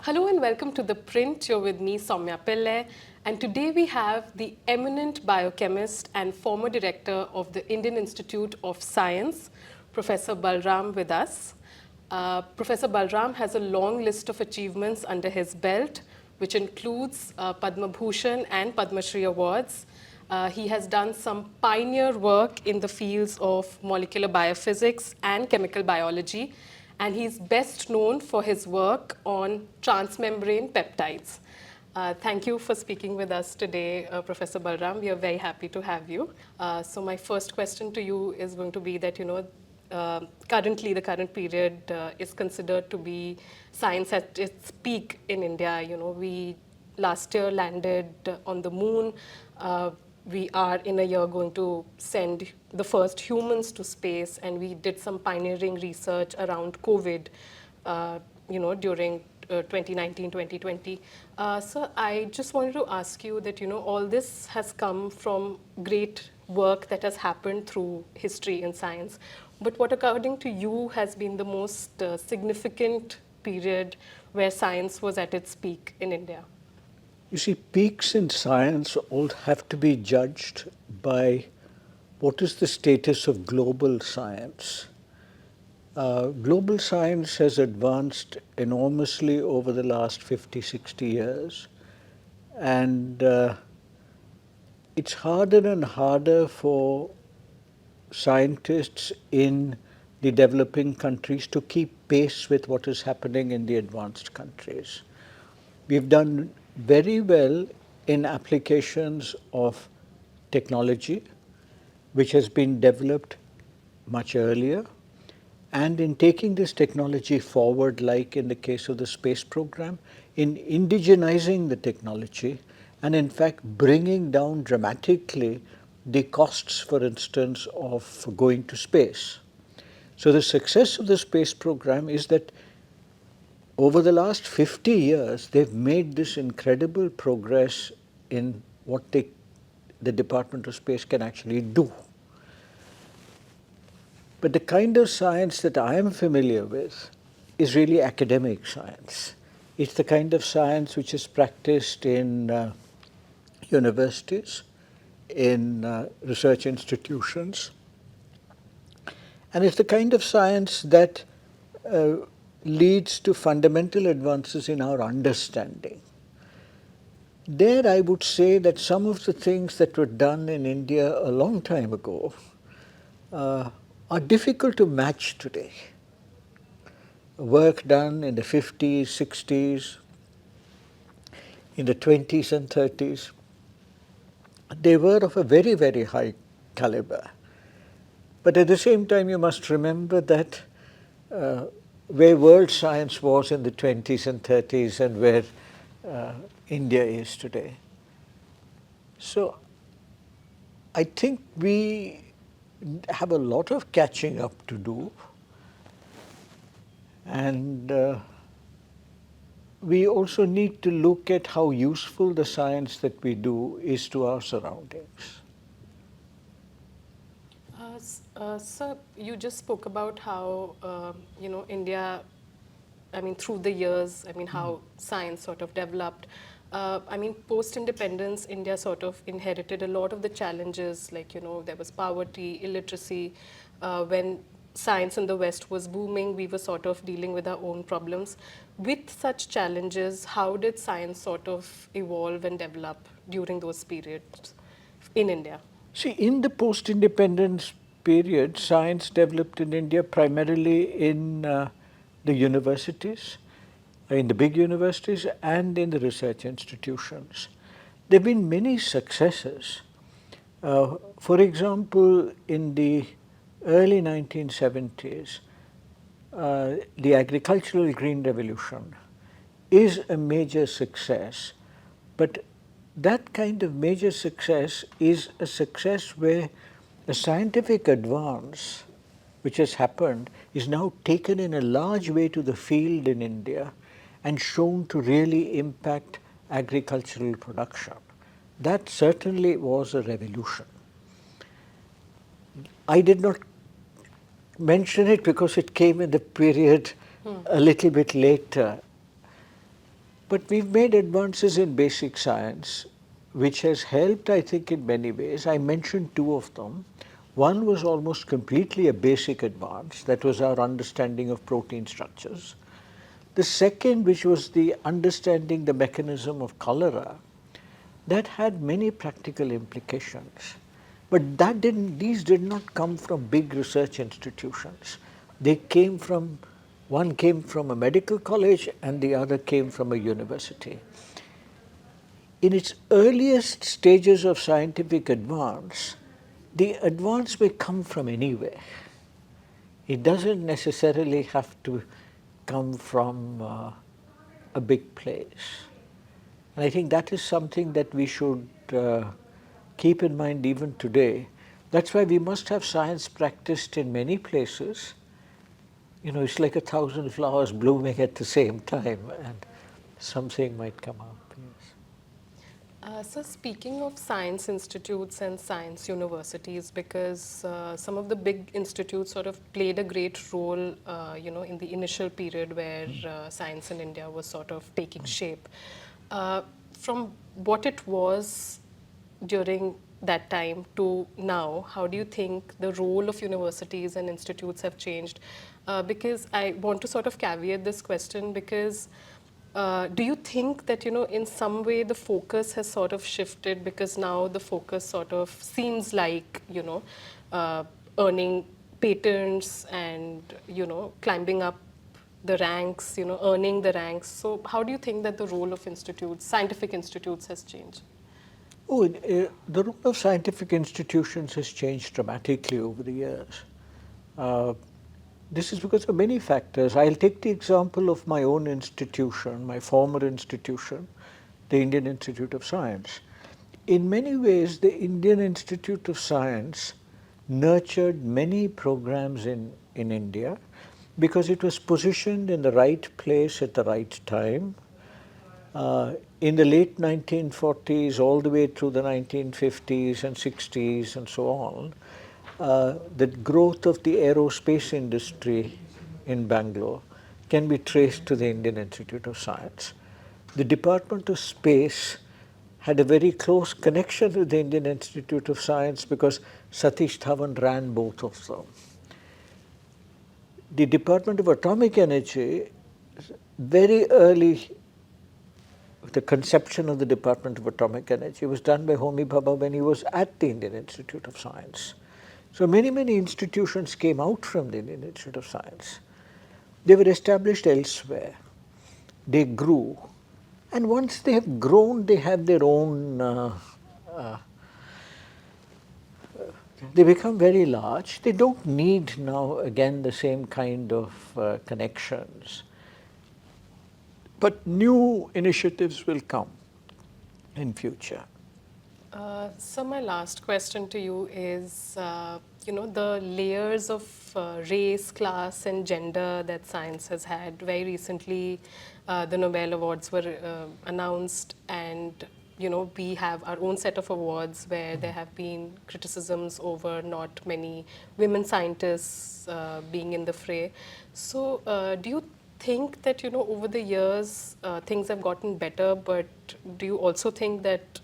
Hello and welcome to The Print. You're with me, Soumya Pillai, and today we have the eminent biochemist and former director of the Indian Institute of Science, Professor Balaram, with us. Professor Balaram has a long list of achievements under his belt, which includes Padma Bhushan and Padma Shri awards. He has done some pioneer work in the fields of molecular biophysics and chemical biology, and he's best known for his work on transmembrane peptides. Thank you for speaking with us today, Professor Balaram. We are very happy to have you. So my first question to you is going to be that, currently the current period is considered to be science at its peak in India. We last year landed on the moon. We are in a year going to send the first humans to space, and we did some pioneering research around COVID, during 2019, 2020. So I just wanted to ask you that, all this has come from great work that has happened through history and science. But what, according to you, has been the most significant period where science was at its peak in India? You see, peaks in science all have to be judged by what is the status of global science. Global science has advanced enormously over the last 50, 60 years, and it's harder and harder for scientists in the developing countries to keep pace with what is happening in the advanced countries. We've done very well in applications of technology, which has been developed much earlier, and in taking this technology forward, like in the case of the space program, in indigenizing the technology, and in fact bringing down dramatically the costs, for instance, of going to space. So the success of the space program is that over the last 50 years, they've made this incredible progress in what the Department of Space can actually do. But the kind of science that I am familiar with is really academic science. It's the kind of science which is practiced in universities, in research institutions, and it's the kind of science that leads to fundamental advances in our understanding. There I would say that some of the things that were done in India a long time ago are difficult to match today. Work done in the 50s, 60s, in the 20s and 30s, they were of a very, very high caliber. But at the same time, you must remember that where world science was in the 20s and 30s and where India is today. So I think we have a lot of catching up to do, and we also need to look at how useful the science that we do is to our surroundings. Sir, you just spoke about how, India, through the years, how science sort of developed. Post-independence, India sort of inherited a lot of the challenges, like, there was poverty, illiteracy. When science in the West was booming, we were sort of dealing with our own problems. With such challenges, how did science sort of evolve and develop during those periods in India? See, in the post-independence period, science developed in India primarily in the universities, in the big universities, and in the research institutions. There have been many successes. For example, in the early 1970s, the agricultural green revolution is a major success, but that kind of major success is a success where a scientific advance which has happened is now taken in a large way to the field in India and shown to really impact agricultural production. That certainly was a revolution. I did not mention it because it came in the period a little bit later. But we've made advances in basic science, which has helped, I think, in many ways. I mentioned two of them. One was almost completely a basic advance, that was our understanding of protein structures. The second, which was the understanding the mechanism of cholera, that had many practical implications. But these did not come from big research institutions. They came from, one came from a medical college and the other came from a university. In its earliest stages of scientific advance, the advance may come from anywhere. It doesn't necessarily have to come from a big place. And I think that is something that we should keep in mind even today. That's why we must have science practiced in many places. You know, it's like 1,000 flowers blooming at the same time, and something might come up. Yes. So speaking of science institutes and science universities, because some of the big institutes sort of played a great role, in the initial period where science in India was sort of taking shape. From what it was during that time to now, how do you think the role of universities and institutes have changed? Because I want to sort of caveat this question because do you think that, in some way the focus has sort of shifted because now the focus sort of seems like, earning patents and, climbing up the ranks, earning the ranks. So how do you think that the role of institutes, scientific institutes has changed? Oh, the role of scientific institutions has changed dramatically over the years. Uh, this is because of many factors. I'll take the example of my own institution, my former institution, the Indian Institute of Science. In many ways, the Indian Institute of Science nurtured many programs in India because it was positioned in the right place at the right time. In the late 1940s, all the way through the 1950s and 60s and so on, the growth of the aerospace industry in Bangalore can be traced to the Indian Institute of Science. The Department of Space had a very close connection with the Indian Institute of Science because Satish Dhawan ran both of them. The Department of Atomic Energy, very early, the conception of the Department of Atomic Energy was done by Homi Bhabha when he was at the Indian Institute of Science. So many, many institutions came out from the Indian Institute of Science. They were established elsewhere. They grew. And once they have grown, they have their own, they become very large. They don't need now, again, the same kind of connections. But new initiatives will come in future. So my last question to you is, the layers of race, class, and gender that science has had. Very recently, the Nobel Awards were announced, and we have our own set of awards where there have been criticisms over not many women scientists being in the fray. So, do you think that over the years things have gotten better, but do you also think that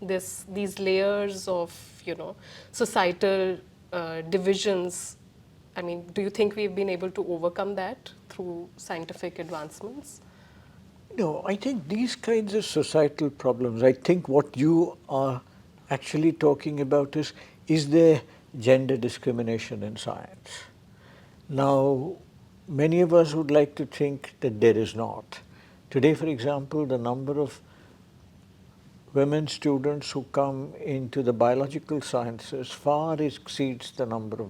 these layers of societal divisions, I mean, do you think we've been able to overcome that through scientific advancements? No, I think these kinds of societal problems, I think what you are actually talking about is there gender discrimination in science? Now, many of us would like to think that there is not. Today, for example, the number of women students who come into the biological sciences far exceeds the number of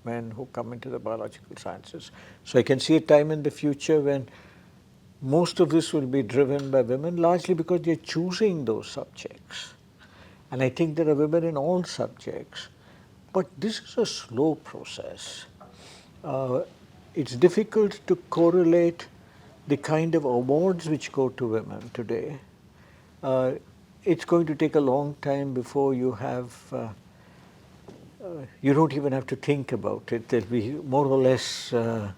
men who come into the biological sciences. So I can see a time in the future when most of this will be driven by women, largely because they're choosing those subjects. And I think there are women in all subjects. But this is a slow process. It's difficult to correlate the kind of awards which go to women today. It's going to take a long time before you have, you don't even have to think about it. There'll be more or less a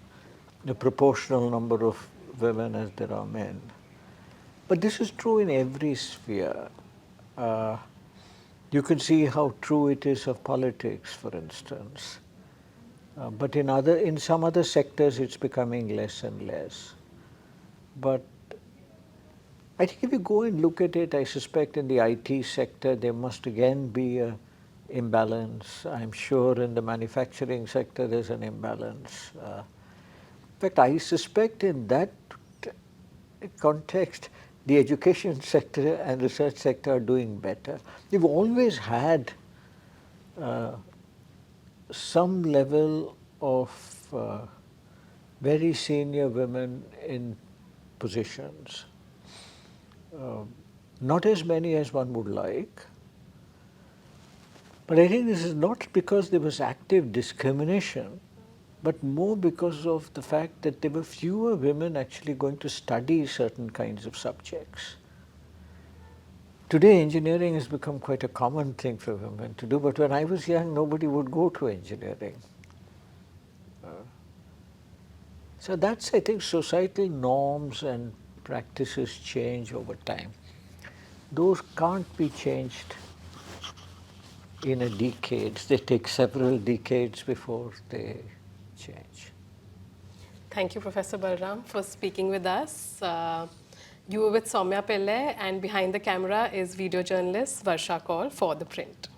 proportional number of women as there are men. But this is true in every sphere. Uh, you can see how true it is of politics, for instance. But in some other sectors, it's becoming less and less. But I think if you go and look at it, I suspect in the IT sector, there must again be a imbalance. I'm sure in the manufacturing sector, there's an imbalance. In fact, I suspect in that context, the education sector and research sector are doing better. We've always had some level of very senior women in positions. Not as many as one would like, but I think this is not because there was active discrimination, but more because of the fact that there were fewer women actually going to study certain kinds of subjects. Today, engineering has become quite a common thing for women to do, but when I was young, nobody would go to engineering. So that's, I think, societal norms and practices change over time. Those can't be changed in a decade. They take several decades before they change. Thank you, Professor Balaram, for speaking with us. You were with Soumya Pillai, and behind the camera is video journalist Varsha Kaur for ThePrint.